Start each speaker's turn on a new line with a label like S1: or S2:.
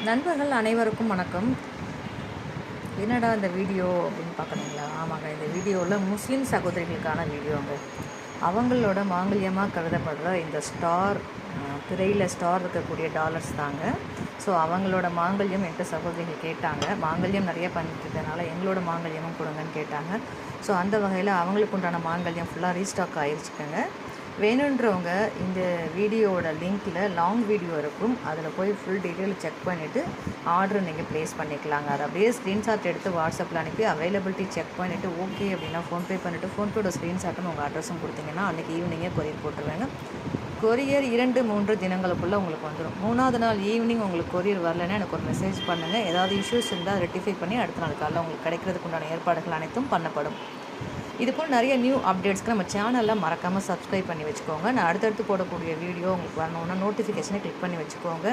S1: நண்பர்கள் அனைவருக்கும் வணக்கம். என்னடா இந்த வீடியோ அப்படின்னு பார்க்குறீங்களா? ஆமாங்க, இந்த வீடியோவில் முஸ்லீம் சகோதரிகளுக்கான வீடியோங்க. அவங்களோட மாங்கல்யமாக கருதப்படுற இந்த ஸ்டார், திரையில் ஸ்டார் இருக்கக்கூடிய டாலர்ஸ் தாங்க. ஸோ அவங்களோட மாங்கல்யம் என்கிட்ட சகோதரிகள் கேட்டாங்க. மாங்கல்யம் நிறைய பண்ணிட்டு இருக்கனால எங்களோட மாங்கல்யமும் கொடுங்கன்னு கேட்டாங்க. ஸோ அந்த வகையில் அவங்களுக்கு உண்டான மாங்கல்யம் ஃபுல்லாக ரீஸ்டாக் ஆகிருச்சுக்கங்க. வேணுன்றவங்க இந்த வீடியோவோட லிங்க்கில் லாங் வீடியோ இருக்கும், அதில் போய் ஃபுல் டீட்டெயில் செக் பண்ணிவிட்டு ஆர்டர் நீங்கள் ப்ளேஸ் பண்ணிக்கலாங்க. அதை அப்படியே ஸ்க்ரீன்ஷாட் எடுத்து வாட்ஸ்அப்பில் அனுப்பி அவைலபிலிட்டி செக் பண்ணிவிட்டு ஓகே அப்படின்னா ஃபோன்பே பண்ணிவிட்டு ஃபோன்பேயோட ஸ்க்ரீன்ஷாட்டும் உங்கள் அட்ரஸும் கொடுத்தீங்கன்னா அன்றைக்கி ஈவினிங்கே கொரியர் போட்டுருவேங்க. கொரியர் 2-3 தினங்களுக்குள்ளே உங்களுக்கு வந்துடும். 3ஆவது நாள் ஈவினிங் உங்களுக்கு கொரியர் வரலைன்னா எனக்கு ஒரு மெசேஜ் பண்ணுங்கள். ஏதாவது இஷ்யூஸ் இருந்தால் ரெட்டிஃபை பண்ணி அடுத்த நாள் காலையில் உங்களுக்கு கிடைக்கிறதுக்கு உண்டான ஏற்பாடுகள் அனைத்தும் பண்ணப்படும். இதுபோல் நிறைய நியூ அப்டேட்ஸ்க்கு நம்ம சேனலில் மறக்காமல் சப்ஸ்கிரைப் பண்ணி வச்சுக்கோங்க. நான் அடுத்தடுத்து போடக்கூடிய வீடியோ உங்களுக்கு வரணுன்னா நோட்டிஃபிகேஷனை கிளிக் பண்ணி வச்சுக்கோங்க.